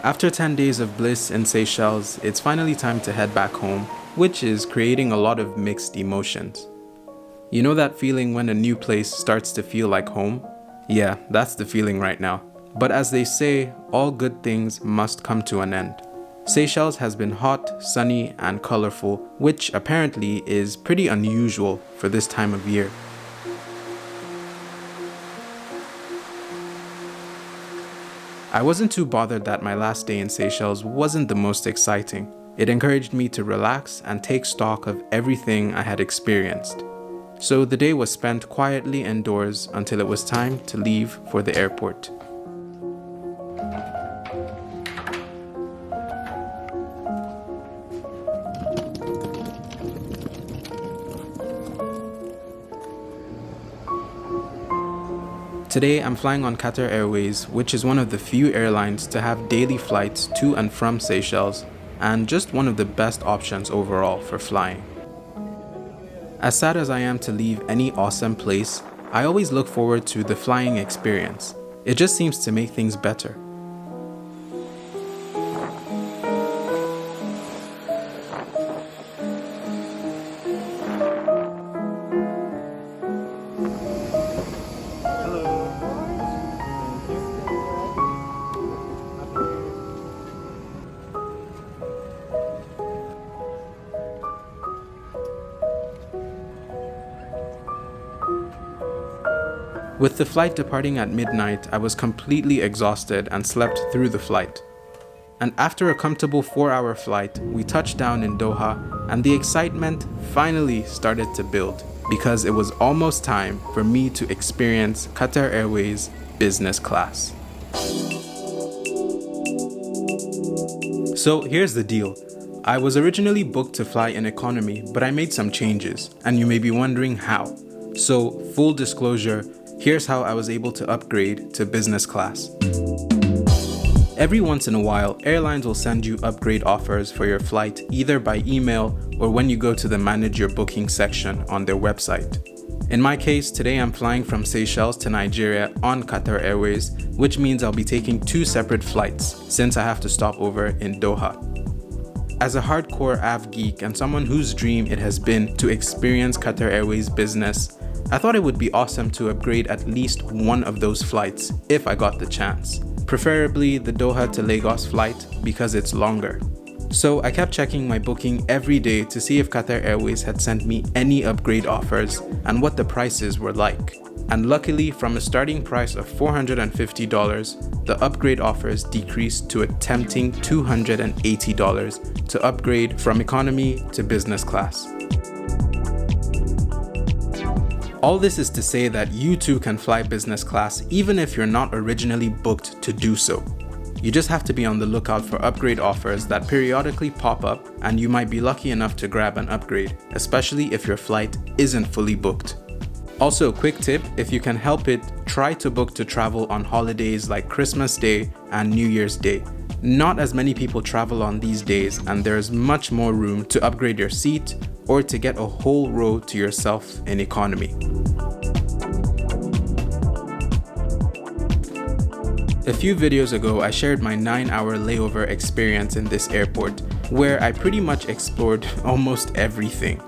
After 10 days of bliss in Seychelles, it's finally time to head back home, which is creating a lot of mixed emotions. You know that feeling when a new place starts to feel like home? Yeah, that's the feeling right now. But as they say, all good things must come to an end. Seychelles has been hot, sunny, and colorful, which apparently is pretty unusual for this time of year. I wasn't too bothered that my last day in Seychelles wasn't the most exciting. It encouraged me to relax and take stock of everything I had experienced. So the day was spent quietly indoors until it was time to leave for the airport. Today, I'm flying on Qatar Airways, which is one of the few airlines to have daily flights to and from Seychelles, and just one of the best options overall for flying. As sad as I am to leave any awesome place, I always look forward to the flying experience. It just seems to make things better. With the flight departing at midnight, I was completely exhausted and slept through the flight. And after a comfortable 4-hour flight, we touched down in Doha, and the excitement finally started to build because it was almost time for me to experience Qatar Airways Business Class. So here's the deal. I was originally booked to fly in economy, but I made some changes, and you may be wondering how. So, full disclosure, here's how I was able to upgrade to business class. Every once in a while, airlines will send you upgrade offers for your flight either by email or when you go to the manage your booking section on their website. In my case, today I'm flying from Seychelles to Nigeria on Qatar Airways, which means I'll be taking 2 separate flights since I have to stop over in Doha. As a hardcore AV geek and someone whose dream it has been to experience Qatar Airways business, I thought it would be awesome to upgrade at least one of those flights if I got the chance. Preferably the Doha to Lagos flight because it's longer. So I kept checking my booking every day to see if Qatar Airways had sent me any upgrade offers and what the prices were like. And luckily, from a starting price of $450, the upgrade offers decreased to a tempting $280 to upgrade from economy to business class. All this is to say that you too can fly business class even if you're not originally booked to do so. You just have to be on the lookout for upgrade offers that periodically pop up, and you might be lucky enough to grab an upgrade, especially if your flight isn't fully booked. Also, quick tip, if you can help it, try to book to travel on holidays like Christmas Day and New Year's Day. Not as many people travel on these days, and there's much more room to upgrade your seat or to get a whole row to yourself in economy. A few videos ago, I shared my 9-hour layover experience in this airport, where I pretty much explored almost everything.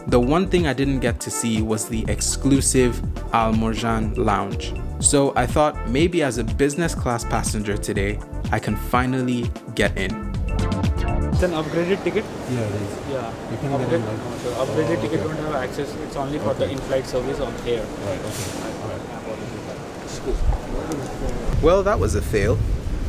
The one thing I didn't get to see was the exclusive Mourjan Lounge. So I thought maybe as a business class passenger today, I can finally get in. It's an upgraded ticket? Yeah, it is. Yeah. You can get in. So upgraded ticket don't have access, it's only for the in-flight service on air. Right, okay. Alright. Well, that was a fail.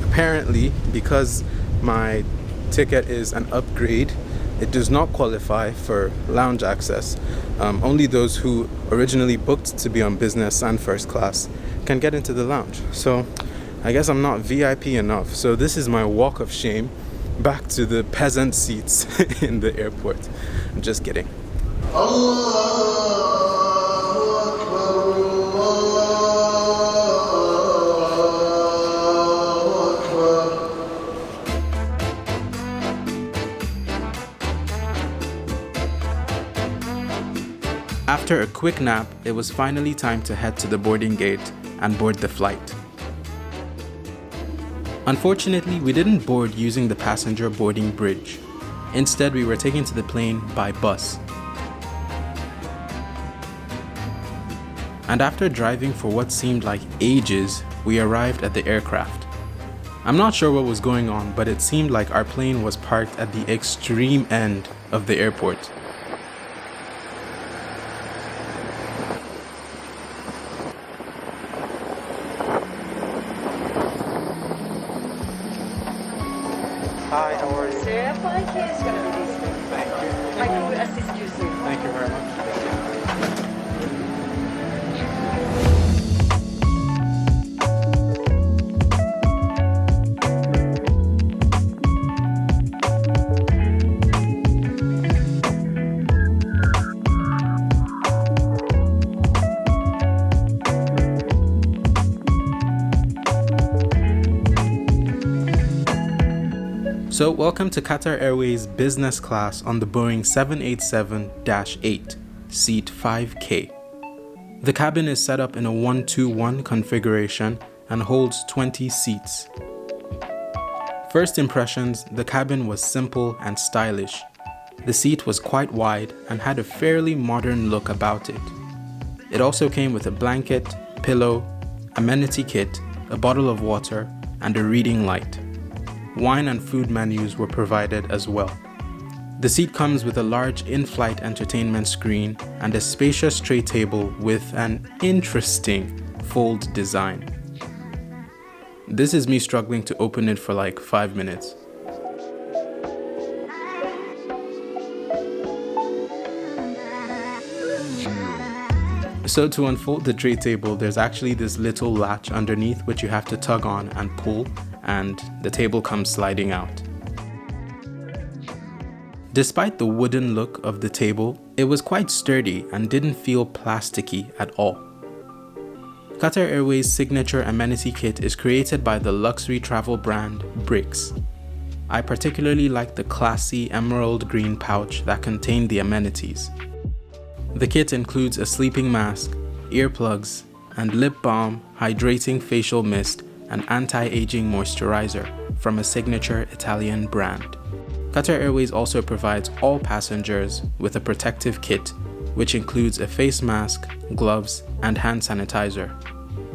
Apparently, because my ticket is an upgrade, it does not qualify for lounge access. Only those who originally booked to be on business and first class can get into the lounge. So I guess I'm not VIP enough. So this is my walk of shame back to the peasant seats in the airport. I'm just kidding. After a quick nap, it was finally time to head to the boarding gate and board the flight. Unfortunately, we didn't board using the passenger boarding bridge. Instead, we were taken to the plane by bus. And after driving for what seemed like ages, we arrived at the aircraft. I'm not sure what was going on, but it seemed like our plane was parked at the extreme end of the airport. Hi, how are you? Sir, flight here is going to be distant. Thank you. I can assist you soon. Thank you very much. So, welcome to Qatar Airways Business Class on the Boeing 787-8, seat 5K. The cabin is set up in a 1-2-1 configuration and holds 20 seats. First impressions, the cabin was simple and stylish. The seat was quite wide and had a fairly modern look about it. It also came with a blanket, pillow, amenity kit, a bottle of water, and a reading light. Wine and food menus were provided as well. The seat comes with a large in-flight entertainment screen and a spacious tray table with an interesting fold design. This is me struggling to open it for like 5 minutes. So to unfold the tray table, there's actually this little latch underneath which you have to tug on and pull, and the table comes sliding out. Despite the wooden look of the table, it was quite sturdy and didn't feel plasticky at all. Qatar Airways' signature amenity kit is created by the luxury travel brand Bricks. I particularly like the classy emerald green pouch that contained the amenities. The kit includes a sleeping mask, earplugs, and lip balm, hydrating facial mist, and anti-aging moisturizer from a signature Italian brand. Qatar Airways also provides all passengers with a protective kit, which includes a face mask, gloves, and hand sanitizer.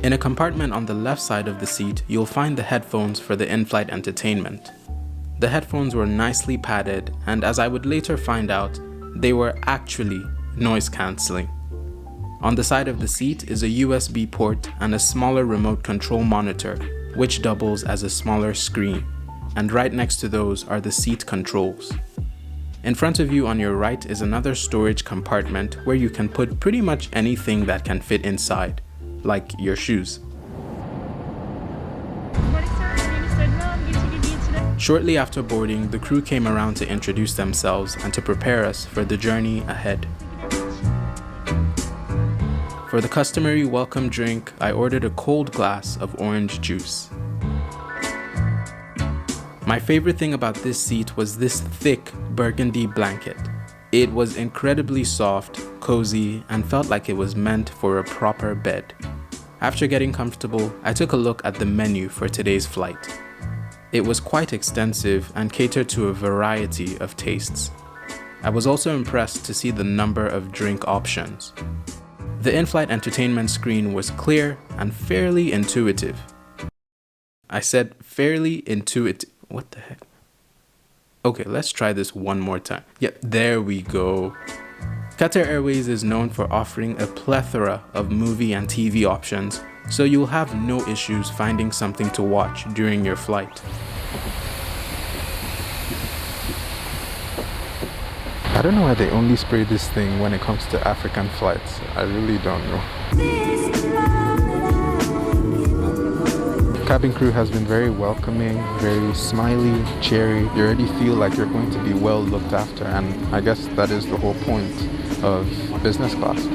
In a compartment on the left side of the seat, you'll find the headphones for the in-flight entertainment. The headphones were nicely padded, and as I would later find out, they were actually noise cancelling. On the side of the seat is a USB port and a smaller remote control monitor, which doubles as a smaller screen, and right next to those are the seat controls. In front of you on your right is another storage compartment where you can put pretty much anything that can fit inside, like your shoes. Shortly after boarding, the crew came around to introduce themselves and to prepare us for the journey ahead. For the customary welcome drink, I ordered a cold glass of orange juice. My favorite thing about this seat was this thick burgundy blanket. It was incredibly soft, cozy, and felt like it was meant for a proper bed. After getting comfortable, I took a look at the menu for today's flight. It was quite extensive and catered to a variety of tastes. I was also impressed to see the number of drink options. The in-flight entertainment screen was clear and fairly intuitive. I said fairly intuitive. What the heck? Okay, let's try this one more time. Yep, there we go. Qatar Airways is known for offering a plethora of movie and TV options, so you'll have no issues finding something to watch during your flight. I don't know why they only spray this thing when it comes to African flights. I really don't know. Cabin crew has been very welcoming, very smiley, cheery. You already feel like you're going to be well looked after, and I guess that is the whole point of business class.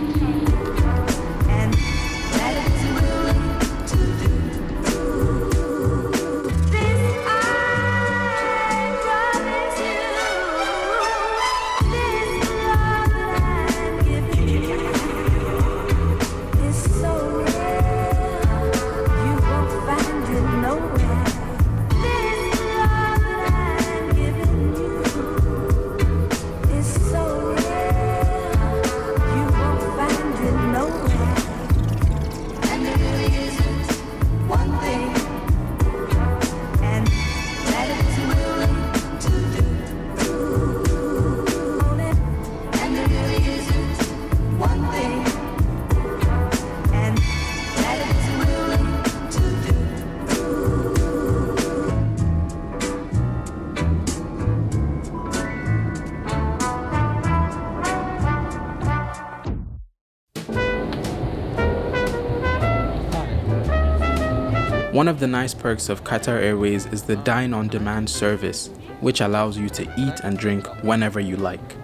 One of the nice perks of Qatar Airways is the dine-on-demand service, which allows you to eat and drink whenever you like.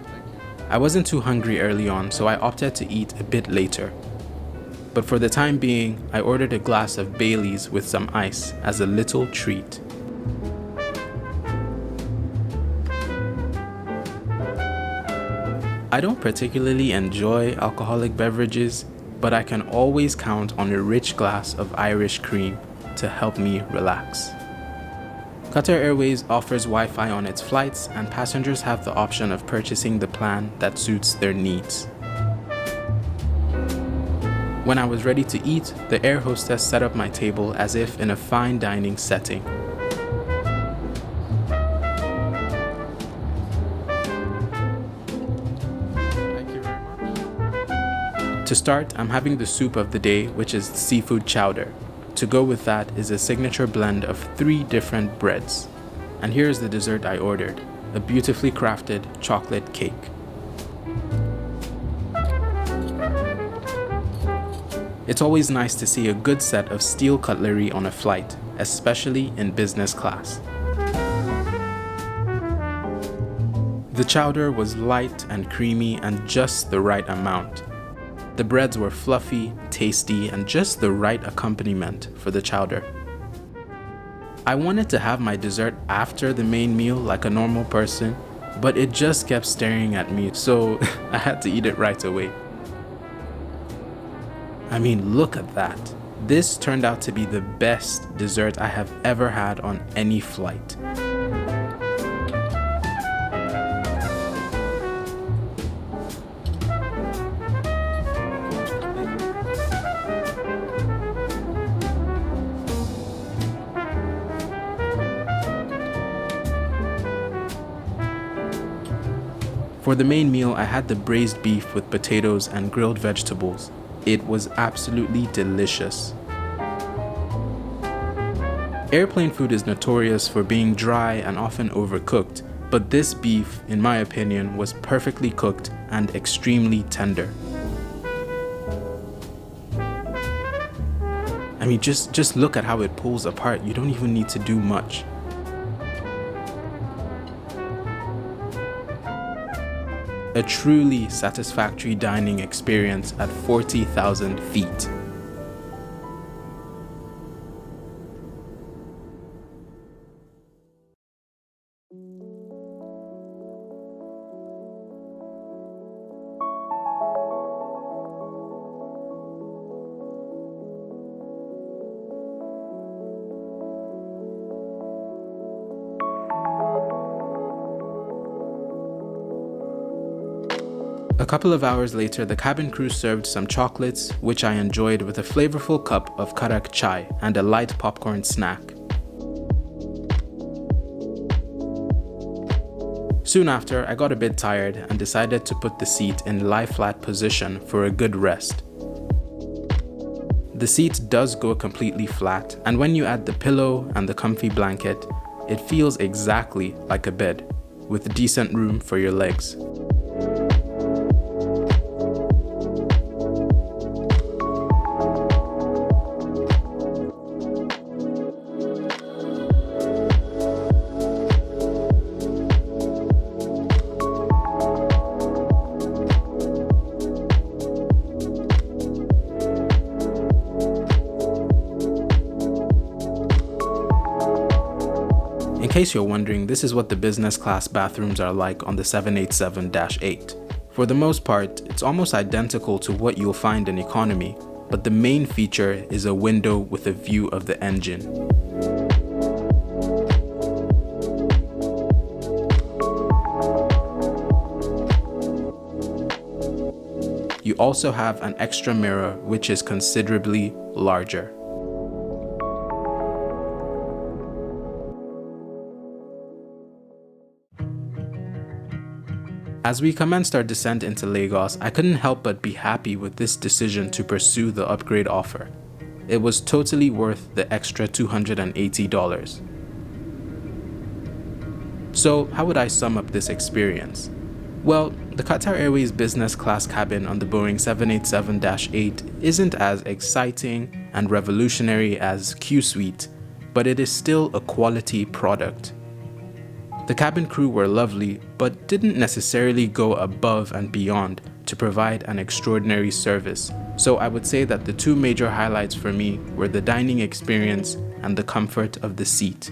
I wasn't too hungry early on, so I opted to eat a bit later. But for the time being, I ordered a glass of Baileys with some ice as a little treat. I don't particularly enjoy alcoholic beverages, but I can always count on a rich glass of Irish cream to help me relax. Qatar Airways offers Wi-Fi on its flights, and passengers have the option of purchasing the plan that suits their needs. When I was ready to eat, the air hostess set up my table as if in a fine dining setting. To start, I'm having the soup of the day, which is seafood chowder. To go with that is a signature blend of 3 different breads. And here's the dessert I ordered, a beautifully crafted chocolate cake. It's always nice to see a good set of steel cutlery on a flight, especially in business class. The chowder was light and creamy and just the right amount. The breads were fluffy, tasty, and just the right accompaniment for the chowder. I wanted to have my dessert after the main meal like a normal person, but it just kept staring at me, so I had to eat it right away. I mean, look at that. This turned out to be the best dessert I have ever had on any flight. For the main meal, I had the braised beef with potatoes and grilled vegetables. It was absolutely delicious. Airplane food is notorious for being dry and often overcooked, but this beef, in my opinion, was perfectly cooked and extremely tender. I mean, just look at how it pulls apart. You don't even need to do much. A truly satisfactory dining experience at 40,000 feet. A couple of hours later, the cabin crew served some chocolates, which I enjoyed with a flavorful cup of karak chai and a light popcorn snack. Soon after, I got a bit tired and decided to put the seat in lie-flat position for a good rest. The seat does go completely flat, and when you add the pillow and the comfy blanket, it feels exactly like a bed, with decent room for your legs. In case you're wondering, this is what the business class bathrooms are like on the 787-8. For the most part, it's almost identical to what you'll find in economy, but the main feature is a window with a view of the engine. You also have an extra mirror, which is considerably larger. As we commenced our descent into Lagos, I couldn't help but be happy with this decision to pursue the upgrade offer. It was totally worth the extra $280. So, how would I sum up this experience? Well, the Qatar Airways Business Class cabin on the Boeing 787-8 isn't as exciting and revolutionary as Q Suite, but it is still a quality product. The cabin crew were lovely, but didn't necessarily go above and beyond to provide an extraordinary service. So I would say that the two major highlights for me were the dining experience and the comfort of the seat.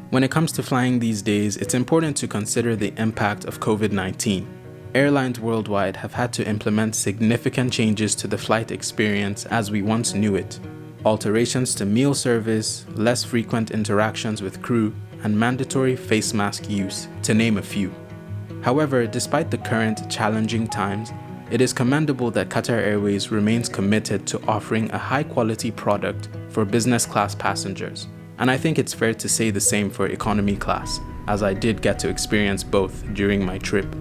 When it comes to flying these days, it's important to consider the impact of COVID-19. Airlines worldwide have had to implement significant changes to the flight experience as we once knew it. Alterations to meal service, less frequent interactions with crew, and mandatory face mask use, to name a few. However, despite the current challenging times, it is commendable that Qatar Airways remains committed to offering a high-quality product for business class passengers. And I think it's fair to say the same for economy class, as I did get to experience both during my trip.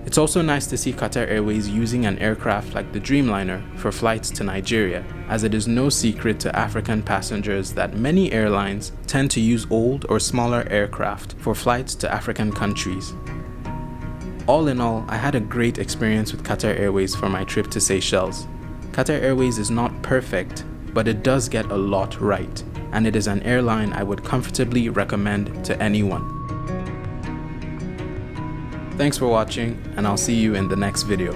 It's also nice to see Qatar Airways using an aircraft like the Dreamliner for flights to Nigeria, as it is no secret to African passengers that many airlines tend to use old or smaller aircraft for flights to African countries. All in all, I had a great experience with Qatar Airways for my trip to Seychelles. Qatar Airways is not perfect, but it does get a lot right, and it is an airline I would comfortably recommend to anyone. Thanks for watching, and I'll see you in the next video.